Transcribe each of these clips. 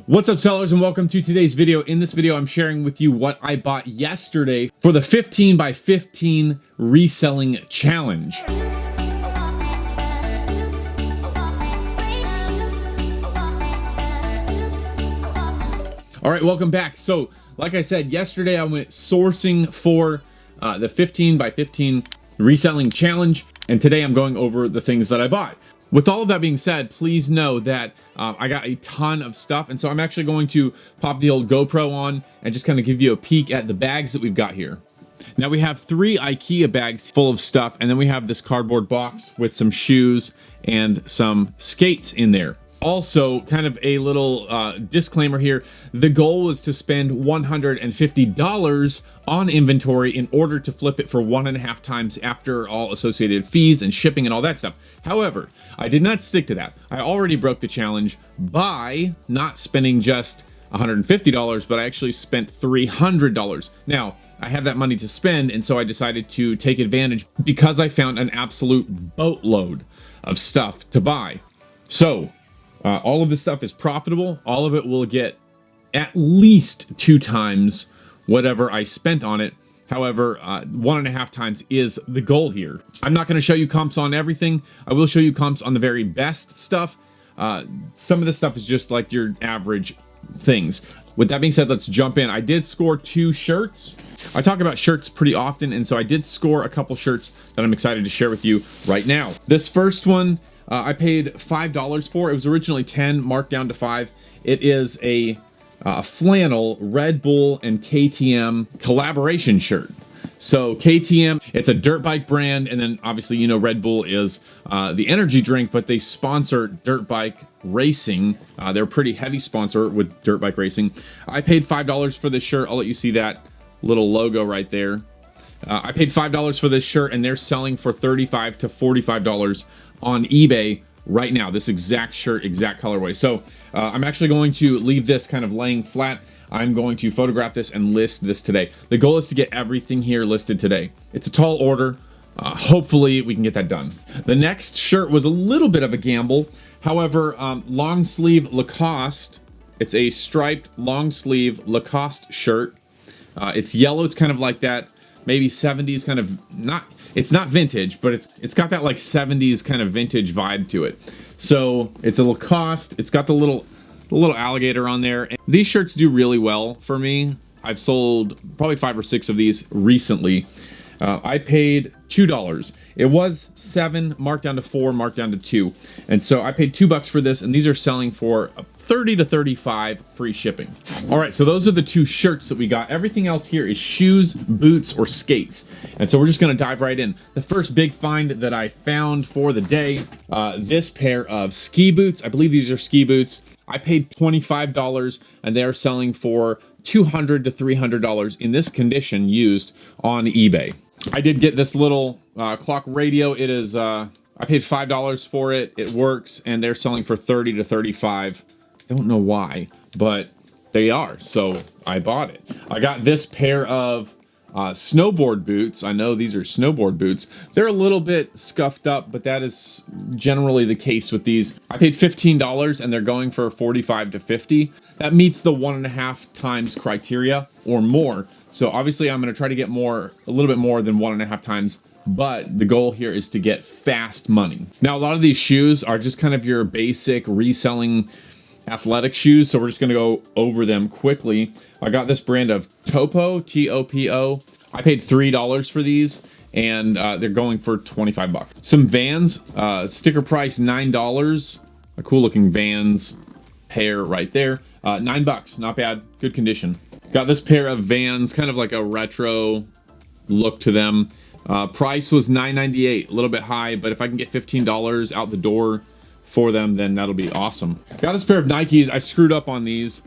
What's up, sellers, and welcome to today's video. In this video, I'm sharing with you what I bought yesterday for the 15 by 15 reselling challenge. All right, welcome back. So, like I said, yesterday I went sourcing for the 15 by 15 reselling challenge, and today I'm going over the things that I bought. With all of that being said, please know that I got a ton of stuff, and so I'm actually going to pop the old GoPro on and just kind of give you a peek at the bags that we've got here. Now we have 3 IKEA bags full of stuff, and then we have this cardboard box with some shoes and some skates in there. Also, kind of a little disclaimer here, the goal was to spend $150 on inventory in order to flip it for 1.5 times after all associated fees and shipping and all that stuff. However, I did not stick to that. I already broke the challenge by not spending just $150, but I actually spent $300. Now, I have that money to spend, and so I decided to take advantage because I found an absolute boatload of stuff to buy. So, all of this stuff is profitable. All of it will get at least 2 times whatever I spent on it. However, 1.5 times is the goal here. I'm not going to show you comps on everything. I will show you comps on the very best stuff. Some of the stuff is just like your average things. With that being said, let's jump in. I did score 2 shirts. I talk about shirts pretty often, and so I did score a couple shirts that I'm excited to share with you right now. This first one, I paid $5 for. It was originally $10, marked down to $5. It is a flannel Red Bull and KTM collaboration shirt. So KTM, it's a dirt bike brand, and then obviously you know Red Bull is the energy drink, but they sponsor dirt bike racing. They're a pretty heavy sponsor with dirt bike racing. I paid $5 for this shirt. I'll let you see that little logo right there. I paid $5 for this shirt, and they're selling for $35 to $45 on eBay right now. This exact shirt, exact colorway. So I'm actually going to leave this kind of laying flat. I'm going to photograph this and list this today. The goal is to get everything here listed today. It's a tall order. Hopefully we can get that done. The next shirt was a little bit of a gamble. However, long sleeve Lacoste. It's a striped long sleeve Lacoste shirt. It's yellow. It's kind of like that maybe 70s kind of, it's not vintage, but it's got that like 70s kind of vintage vibe to it. So it's a Lacoste. It's got the little alligator on there. And these shirts do really well for me. I've sold probably 5 or 6 of these recently. I paid $2. It was $7, marked down to $4, marked down to $2. And so I paid $2 for this, and these are selling for $30 to $35 free shipping. All right, so those are the 2 shirts that we got. Everything else here is shoes, boots, or skates. And so we're just gonna dive right in. The first big find that I found for the day, this pair of ski boots. I believe these are ski boots. I paid $25, and they're selling for $200 to $300 in this condition used on eBay. I did get this little clock radio. It is, I paid $5 for it. It works, and they're selling for $30 to $35. I don't know why, but they are, so I bought it. I got this pair of snowboard boots. I know these are snowboard boots. They're a little bit scuffed up, but that is generally the case with these. I paid $15, and they're going for $45 to $50. That meets the 1.5 times criteria or more. So obviously I'm going to try to get more, a little bit more than 1.5 times, but the goal here is to get fast money. Now, a lot of these shoes are just kind of your basic reselling athletic shoes, so we're just going to go over them quickly. I got this brand of Topo, T-O-P-O. I paid $3 for these, and they're going for 25 bucks. Some Vans, sticker price $9. A cool looking Vans pair right there. 9 bucks, not bad, good condition. Got this pair of Vans, kind of like a retro look to them. Price was $9.98, a little bit high, but if I can get $15 out the door for them, then that'll be awesome. Got this pair of Nikes. I screwed up on these.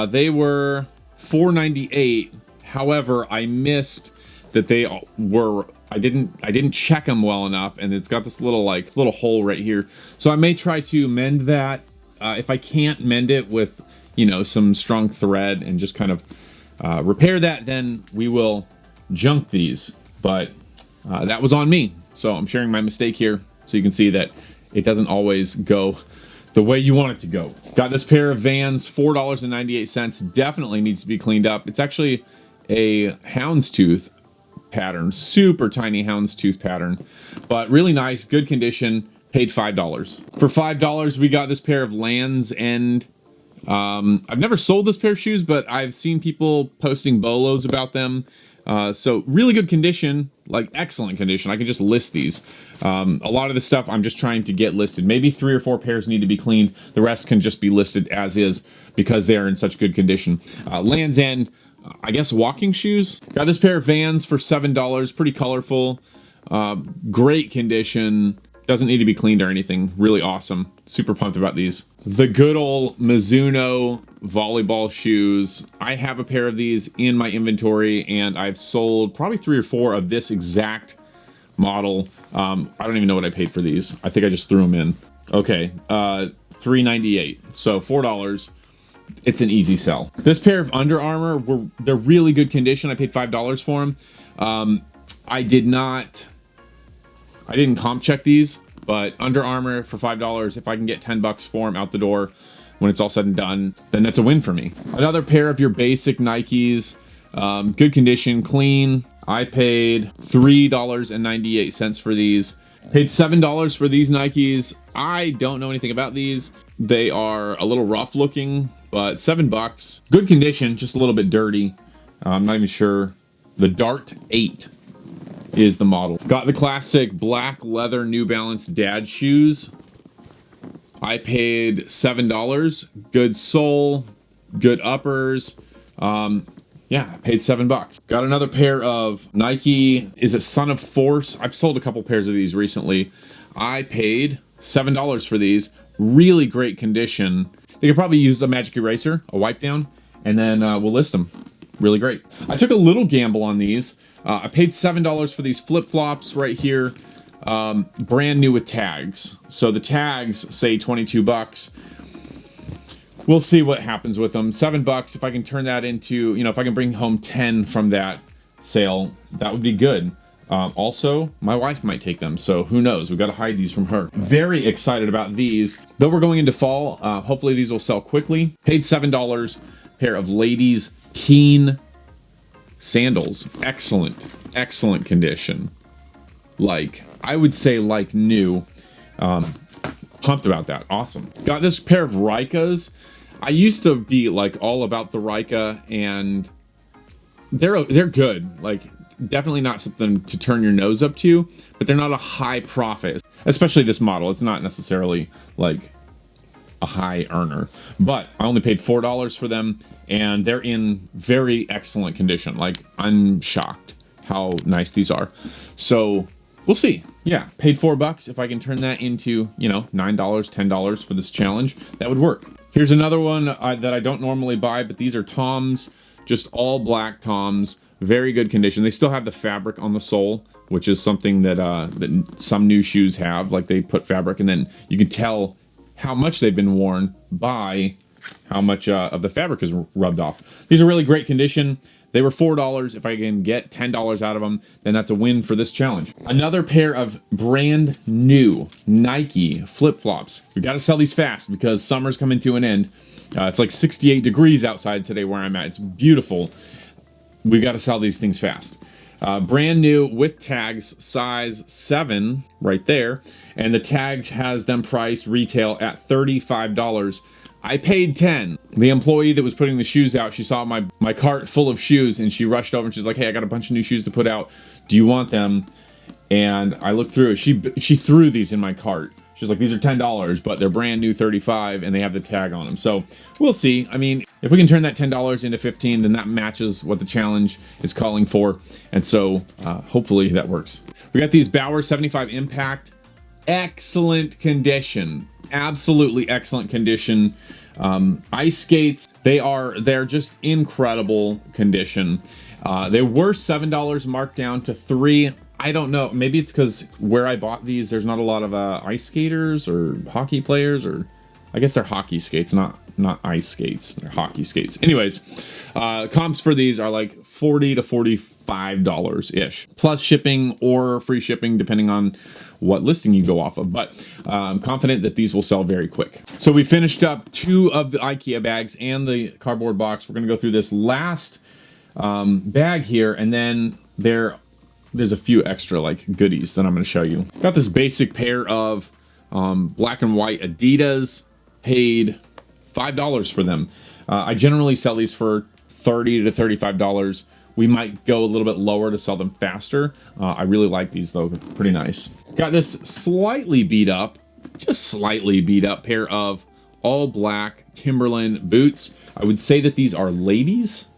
They were $4.98. However, I missed that they were, I didn't check them well enough, and it's got this little hole right here. So I may try to mend that. If I can't mend it with, you know, some strong thread and just kind of repair that, then we will junk these. But that was on me. So I'm sharing my mistake here so you can see that it doesn't always go the way you want it to go. Got this pair of Vans, $4.98. Definitely needs to be cleaned up. It's actually a houndstooth pattern, super tiny houndstooth pattern, but really nice, good condition. Paid $5. For $5, we got this pair of Lands' End. I've never sold this pair of shoes, but I've seen people posting bolos about them. So really good condition, like excellent condition. I can just list these. A lot of the stuff I'm just trying to get listed. Maybe 3 or 4 pairs need to be cleaned. The rest can just be listed as is because they are in such good condition. Lands' End, I guess walking shoes. Got this pair of Vans for $7, pretty colorful, great condition. Doesn't need to be cleaned or anything. Really awesome. Super pumped about these. The good old Mizuno volleyball shoes. I have a pair of these in my inventory, and I've sold probably 3 or 4 of this exact model. I don't even know what I paid for these. I think I just threw them in. Okay, $3.98. So $4. It's an easy sell. This pair of Under Armour, they're really good condition. I paid $5 for them. I didn't comp check these, but Under Armour for $5, if I can get $10 for them out the door when it's all said and done, then that's a win for me. Another pair of your basic Nikes, good condition, clean. I paid $3.98 for these. Paid $7 for these Nikes. I don't know anything about these. They are a little rough looking, but $7. Good condition, just a little bit dirty. I'm not even sure. The Dart 8 is the model. Got the classic black leather New Balance dad shoes. I paid $7. Good sole, good uppers. Yeah, I paid $7. Got another pair of Nike, is it Son of Force? I've sold a couple pairs of these recently. I paid $7 for these. Really great condition. They could probably use a magic eraser, a wipe down, and then we'll list them. Really great. I took a little gamble on these. I paid $7 for these flip-flops right here, brand new with tags. So the tags say $22. We'll see what happens with them. $7, if I can turn that into, if I can bring home 10 from that sale, that would be good. Also, my wife might take them, so who knows? We've got to hide these from her. Very excited about these. Though we're going into fall, hopefully these will sell quickly. Paid $7, pair of ladies' Keen Sandals. Excellent condition. Like, I would say like new. Pumped about that. Awesome. Got this pair of Rykas. I used to be like all about the Ryka, and they're good. Like, definitely not something to turn your nose up to, but they're not a high profit, especially this model. It's not necessarily like a high earner, but I only paid $4 for them, and they're in very excellent condition. Like, I'm shocked how nice these are. So we'll see. Yeah, paid $4. If I can turn that into, $9, $10 for this challenge, that would work. Here's another one that I don't normally buy, but these are Toms, just all black Toms. Very good condition. They still have the fabric on the sole, which is something that that some new shoes have. Like, they put fabric, and then you can tell how much they've been worn by how much of the fabric is rubbed off. These are really great condition. They were $4. If I can get $10 out of them, then that's a win for this challenge. Another pair of brand new Nike flip-flops. We got to sell these fast because summer's coming to an end. It's like 68 degrees outside today where I'm at. It's beautiful. We got to sell these things fast. Brand new with tags, size 7 right there. And the tag has them priced retail at $35. I paid 10. The employee that was putting the shoes out, she saw my cart full of shoes, and she rushed over and she's like, "Hey, I got a bunch of new shoes to put out. Do you want them?" And I looked through it. She threw these in my cart. She's like, "These are $10, but they're brand new 35, and they have the tag on them." So we'll see. I mean, if we can turn that $10 into 15, then that matches what the challenge is calling for. And so hopefully that works. We got these Bauer 75 Impact. Excellent condition. Absolutely excellent condition. Ice skates, they're just incredible condition. They were $7 marked down to $3. I don't know, maybe it's because where I bought these, there's not a lot of ice skaters or hockey players, or I guess they're hockey skates, not not ice skates, they're hockey skates. Anyways, comps for these are like $40 to $45 ish, plus shipping or free shipping depending on what listing you go off of. But I'm confident that these will sell very quick. So we finished up 2 of the IKEA bags and the cardboard box. We're gonna go through this last bag here, and then there's a few extra like goodies that I'm going to show you. Got this basic pair of black and white Adidas. Paid $5 for them. I generally sell these for $30 to $35. We might go a little bit lower to sell them faster. I really like these though, they're pretty nice. Got this slightly beat up, just slightly beat up pair of all black Timberland boots. I would say that these are ladies.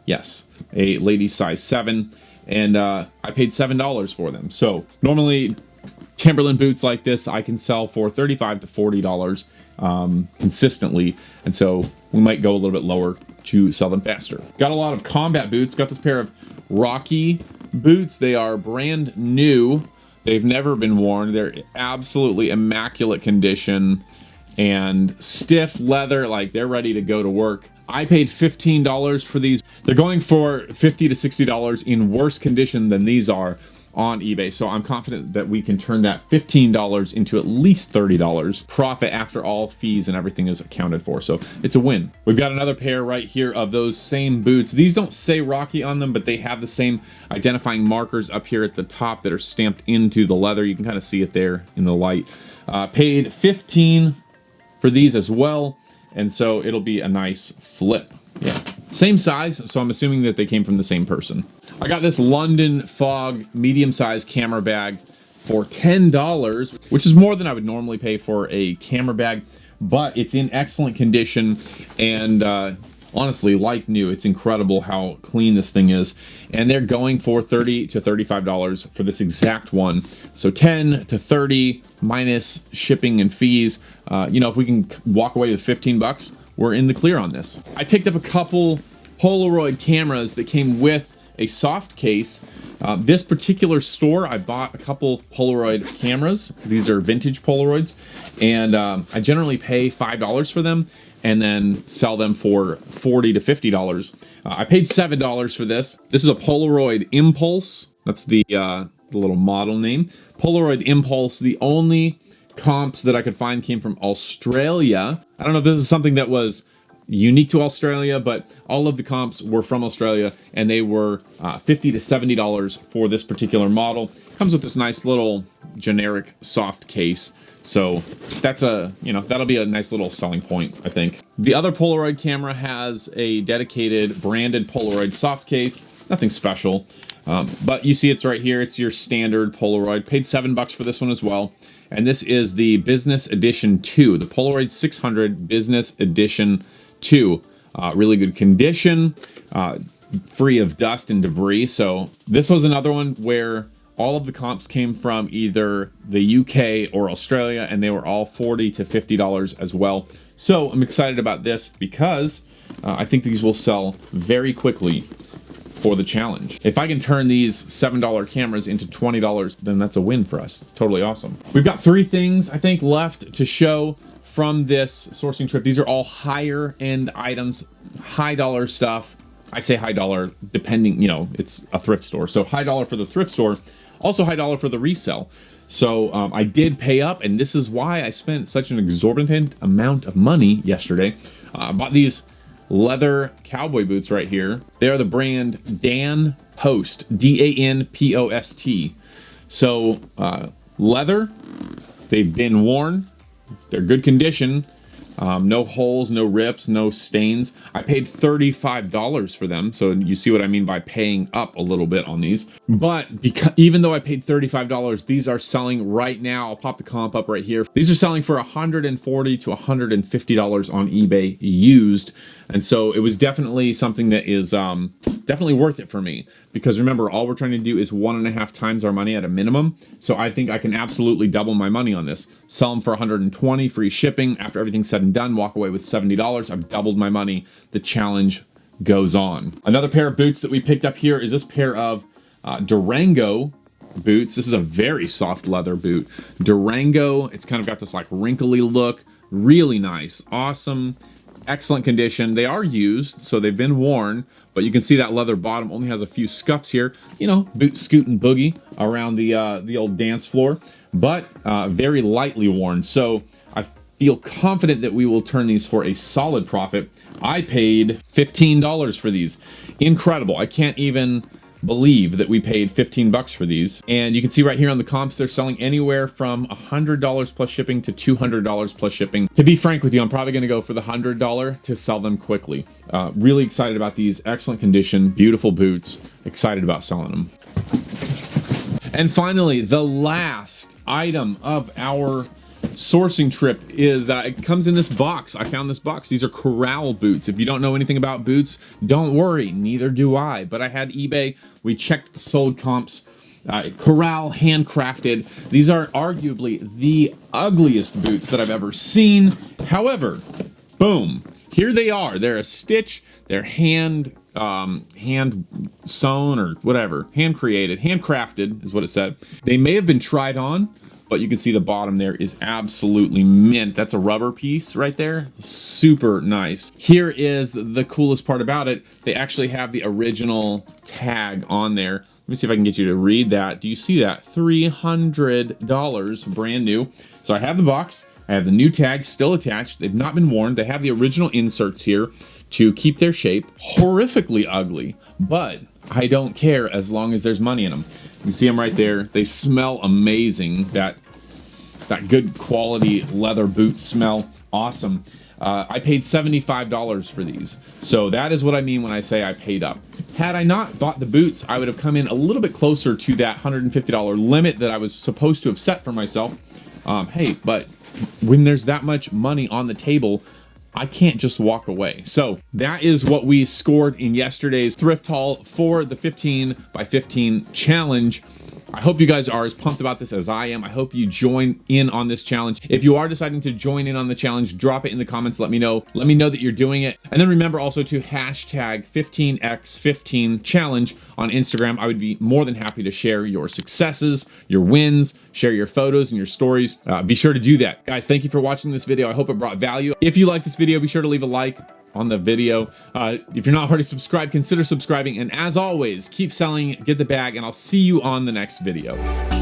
Yes, a lady size 7. And I paid $7 for them. So normally Timberland boots like this I can sell for $35 to $40 consistently, and so we might go a little bit lower to sell them faster. Got a lot of combat boots. Got this pair of Rocky boots. They are brand new. They've never been worn. They're absolutely immaculate condition and stiff leather, like they're ready to go to work. I paid $15 for these. They're going for $50 to $60 in worse condition than these are on eBay. So I'm confident that we can turn that $15 into at least $30 profit after all fees and everything is accounted for. So it's a win. We've got another pair right here of those same boots. These don't say Rocky on them, but they have the same identifying markers up here at the top that are stamped into the leather. You can kind of see it there in the light. Paid $15 for these as well. And so it'll be a nice flip. Yeah. Same size, so I'm assuming that they came from the same person. I got this London Fog medium-sized camera bag for $10, which is more than I would normally pay for a camera bag, but it's in excellent condition and honestly, like new. It's incredible how clean this thing is. And they're going for $30 to $35 for this exact one. So 10 to 30 minus shipping and fees. You know, if we can walk away with 15 bucks, we're in the clear on this. I picked up a couple Polaroid cameras that came with a soft case. This particular store, I bought a couple Polaroid cameras. These are vintage Polaroids. And I generally pay $5 for them and then sell them for $40 to $50. I paid $7 for this. This is a Polaroid Impulse. That's the little model name. Polaroid Impulse. The only comps that I could find came from Australia. I don't know if this is something that was unique to Australia, but all of the comps were from Australia and they were $50 to $70 for this particular model. Comes with this nice little generic soft case. So that's that'll be a nice little selling point, I think. The other Polaroid camera has a dedicated branded Polaroid soft case. Nothing special, but you see it's right here. It's your standard Polaroid. Paid $7 for this one as well. And this is the Business Edition 2, the Polaroid 600 Business Edition 2. Really good condition, free of dust and debris. So this was another one where all of the comps came from either the UK or Australia, and they were all $40 to $50 as well. So I'm excited about this because I think these will sell very quickly for the challenge. If I can turn these $7 cameras into $20, then that's a win for us. Totally awesome. We've got 3 things, I think, left to show from this sourcing trip. These are all higher end items, high dollar stuff. I say high dollar depending, it's a thrift store. So high dollar for the thrift store, also high dollar for the resell. So I did pay up, and this is why I spent such an exorbitant amount of money yesterday. I bought these leather cowboy boots right here. They are the brand Dan Post, DANPOST. So leather, they've been worn, they're good condition, no holes, no rips, no stains. I paid $35 for them, so you see what I mean by paying up a little bit on these. But even though I paid $35, these are selling right now. I'll pop the comp up right here. These are selling for $140 to $150 on eBay used. And so it was definitely something that is definitely worth it for me, because remember, all we're trying to do is 1.5 times our money at a minimum. So I think I can absolutely double my money on this. Sell them for $120, free shipping. After everything's said and done, walk away with $70. I've doubled my money. The challenge goes on. Another pair of boots that we picked up here is this pair of Durango boots. This is a very soft leather boot. Durango, it's kind of got this like wrinkly look. Really nice. Awesome. excellent condition. They are used, so they've been worn, but you can see that leather bottom only has a few scuffs here. You know, boot, scoot, and boogie around the old dance floor, but very lightly worn. So I feel confident that we will turn these for a solid profit. I paid $15 for these. Incredible. I can't even believe that we paid 15 bucks for these. And you can see right here on the comps, they're selling anywhere from $100 plus shipping to $200 plus shipping. To be frank with you, I'm probably going to go for the $100 to sell them quickly. Really excited about these. Excellent condition, beautiful boots. Excited about selling them. And finally, the last item of our sourcing trip is it comes in this box. I found this box. These are Corral Boots. If you don't know anything about boots, don't worry, neither do I. But I had eBay. We checked the sold comps. Corral, handcrafted. These are arguably the ugliest boots that I've ever seen. However, boom, here they are. They're a stitch. They're hand sewn or whatever, hand created, handcrafted is what it said. They may have been tried on, but you can see the bottom there is absolutely mint. That's a rubber piece right there. Super nice. Here is the coolest part about it. They actually have the original tag on there. Let me see if I can get you to read that. Do you see that? $300, brand new. So I have the box. I have the new tag still attached. They've not been worn. They have the original inserts here to keep their shape. Horrifically ugly, but I don't care as long as there's money in them. You see them right there. They smell amazing. That good quality leather boot smell. Awesome. I paid $75 for these. So that is what I mean when I say I paid up. Had I not bought the boots, I would have come in a little bit closer to that $150 limit that I was supposed to have set for myself. Hey, but when there's that much money on the table, I can't just walk away. So that is what we scored in yesterday's thrift haul for the 15 by 15 challenge. I hope you guys are as pumped about this as I am. I hope you join in on this challenge. If you are deciding to join in on the challenge, drop it in the comments. Let me know. Let me know that you're doing it. And then remember also to hashtag 15x15 challenge on Instagram. I would be more than happy to share your successes, your wins, share your photos and your stories. Be sure to do that. Guys, thank you for watching this video. I hope it brought value. If you like this video, be sure to leave a like on the video. If you're not already subscribed, consider subscribing. And as always, keep selling, get the bag, and I'll see you on the next video.